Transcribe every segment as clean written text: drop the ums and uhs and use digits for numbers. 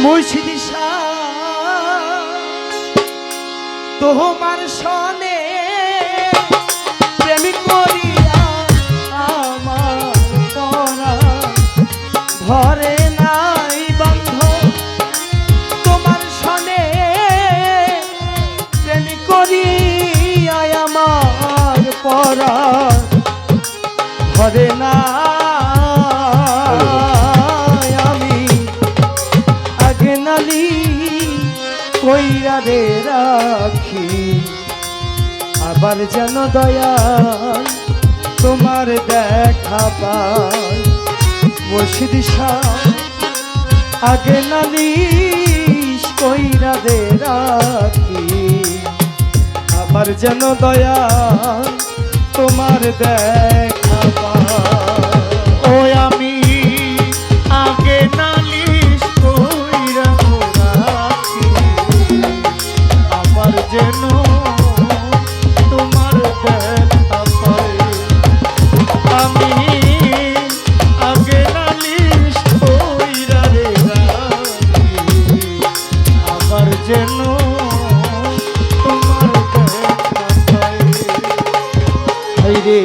মুর্শিদ তোমার সনে প্রেম করিয়া আমার পরা ভরে নাই বন্ধ। তোমার সনে প্রেম করিয়া আমার পরা ভরে না। কইরা রে রাখি আবার যেন দয়াল তোমার দেখা পাই। মুর্শিদ আগে নালিশ কইরা রে রাখি আবার যেন দয়াল তোমার দেখা পাই। ও আমি আগে নালিশ কইরা যেন তোমার দেখা পাই। আমি আগে নালিশ কইরা রে রাখি আবার যেন তোমার দেখা পাই। হায়রে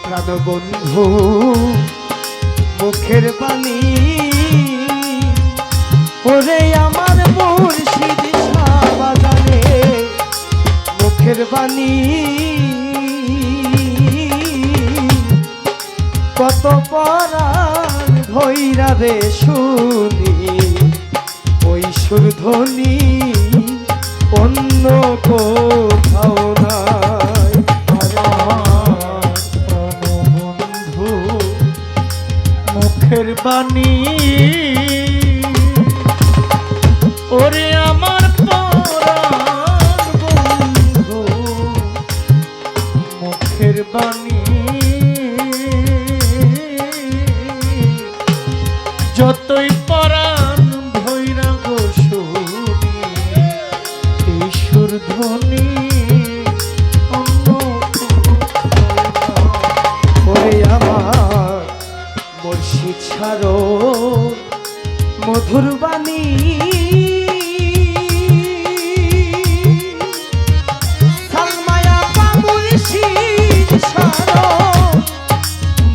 প্রাণবন্ধু মুখের বাণী ওরে আমার মুর্শিদ বাজানে মুখের বাণী কত পরাণ ধইরা রে শুনি ওই সুরধ্বনি অন্য কোথাও নাই। বন্ধু মুখের বাণী ওরে আমার পরাণ বন্ধু মুখের বাণী যতই পরাণ ভৈরা গো শুনি এই সুরধ্বনি অন্য ওরে আমার মুর্শিদ ছাড়ো মধুর বাণী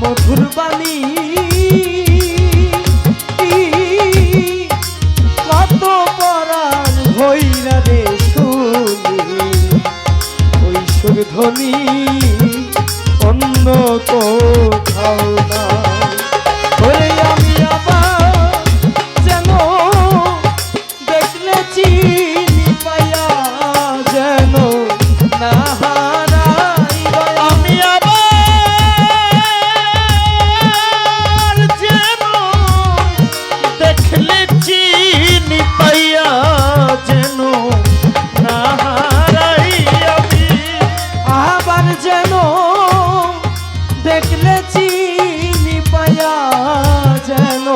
মধুর বাণী কত পরাণ ভৈরা রে শুনি ওই সুরধ্বনি অন্য কোথাও না। ওরে আমি আবার যেন দেখলে চিনি পাইয়া যেন না দেখলে চিনি পায়া যেন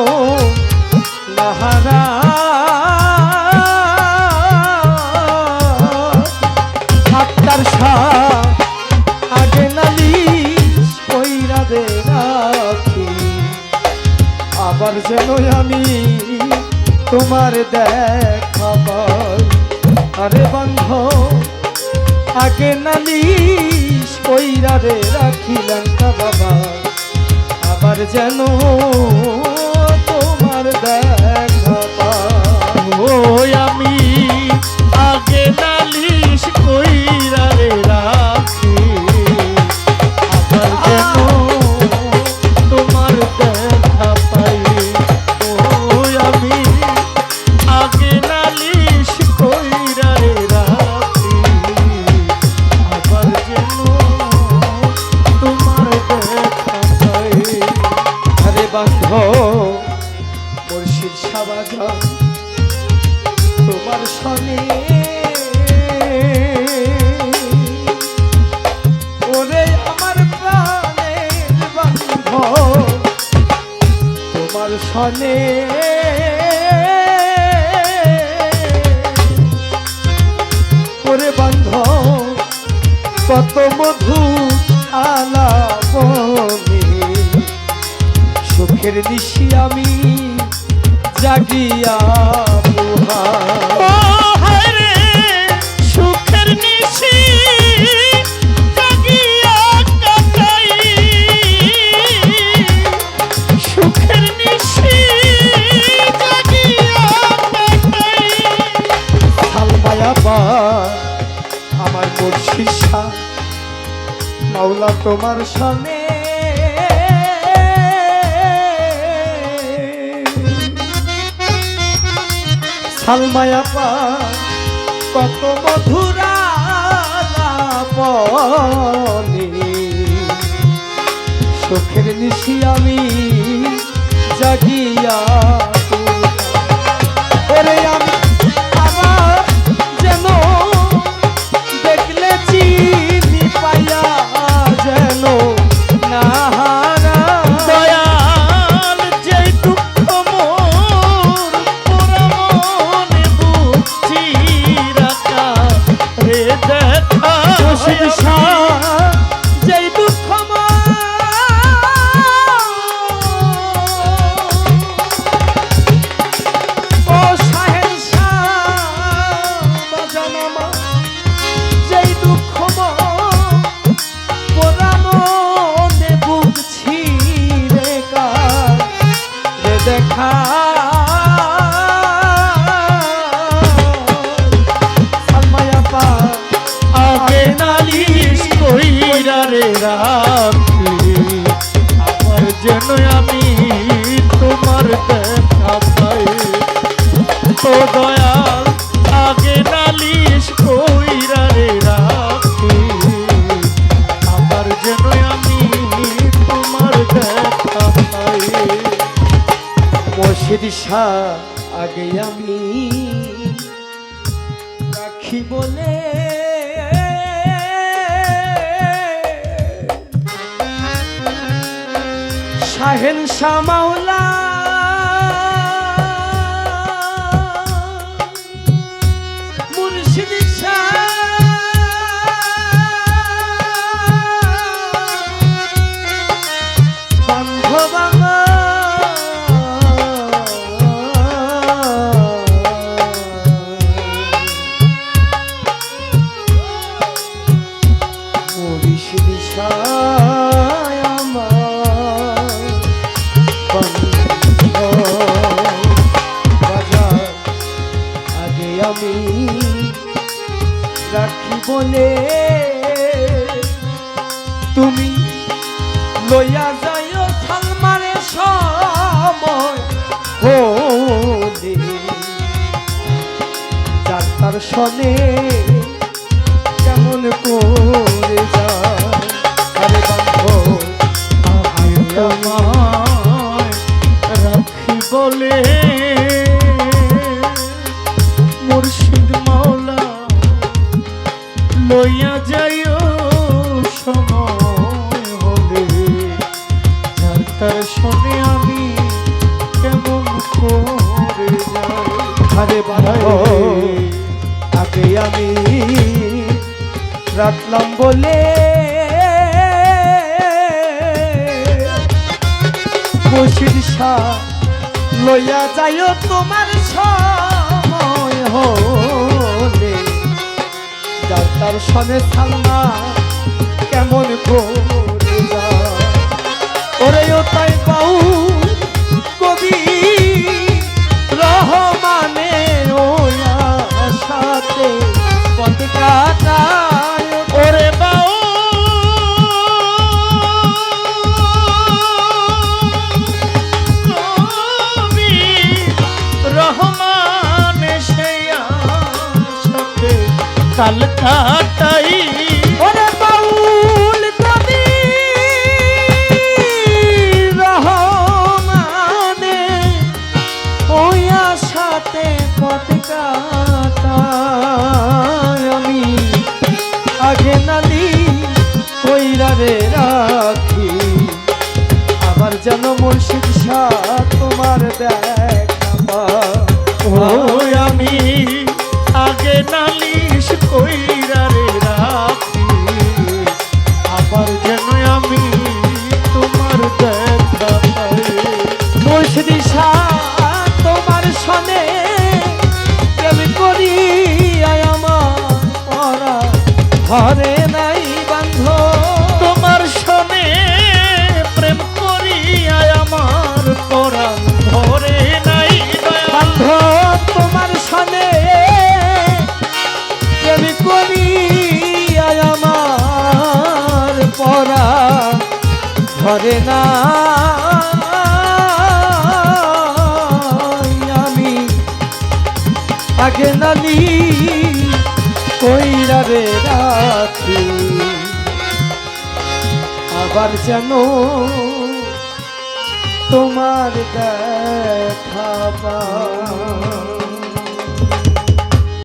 নাহারা। আত্মার আগে নালিশ কইরা দে রাখি আবার যেন আমি তোমার দেখা পাই। আরে বন্ধ আগে নালিশ কইরা রে রাখিলাম বাবা আবার যেন তোমার দেখা পাই। ও আমি আগে নালিশ কইরা রে রাখি আবার যেন তোমার দেখা পাই। ও আমি আগে নালিশ কইরা রে রাখি আবার যেন তোমার দেখা পাই। আরে বান্ধ মুর্শিদ সাবাজান তোমার সনে ওরে আমার প্রাণের বান্ধ তোমার সনে ওরে বান্ধ কত মধু আলাপনে সুখের নিশি আমি জাগিয়া বুহার ও হায় রে সুখের নিশি জাগিয়া কাটাই, সুখের নিশি জাগিয়া কাটাই। সালমায়া বা আমার মুর্শিদ শাহ মাওলা তোমার সনে সালমায়া পা কত মধুরা লাবণী সুখের নিশি আমি জাগিয়া ওরে আমি আবার যেন দেখলে চিনি পাইয়া যেন না হারা দয়াল যে দুঃখ মোর পোড়া মনে বুঝছি রাখা রে দেখা মুর্শিদ শাহ যেই দুঃখ ও শাহের শাহ বাজানামা যেই দুঃখ পোড়া মনে বুঝছি রে কার রে দেখা সালমায়া পা আগে নালিশ কইরা রে রাখি আমার যেন আমি তোমার দেখা পাই। তো দয়াল আগে নালিশ কইরা রে রাখি আমার যেন আমি তোমার দেখা পাই। মুর্শিদ শাহ আগে আমি রাখি বলে শাহেন শাহ মাওলা মুর্শিদ শাহ বান্ধবাঙ্গা মুর্শিদ শাহ আমার বাজার আগে আমি রাখি বলে তুমি লইয়া যাইও সালমারে সময় হলে যার তার সনে কেমন করে যায় আরে বান্ধব তোমায় রাখি বলে মুর্শিদ মাওলা লইয়া যাইও সময় হলে যার তার শোনে আমি কেমন করে যাই। আরে বান্ধব আগে আমি রাখলাম বলে মুর্শিদ শাহ লইয়া যাইও তোমার সময় হলে যার তার সনে সালমা কেমন করে যায় ওরে ও তাই পাউ কবি রহমানে ওয়া সাথে পথ কাটায় ওরে বাউ কবি রহমান সেয়া সাথে কাল কাটাই। ওরে বাউল কবি রহমানে ওয়া সাথে পথ কাটায় আমি আগে নালি কইরা রে রাখি আবার যেন মুর্শিদ শাহ তোমার দেখা পায়। ওই আমি আগে নালিশ কইরা রে রাখি আবার যেন আমি তোমার দেখা পাই। মুর্শিদ শাহ তোমার রে না আমি আগে নালি কইরা রে রাখি আবার যেন তোমার দেখা পাই।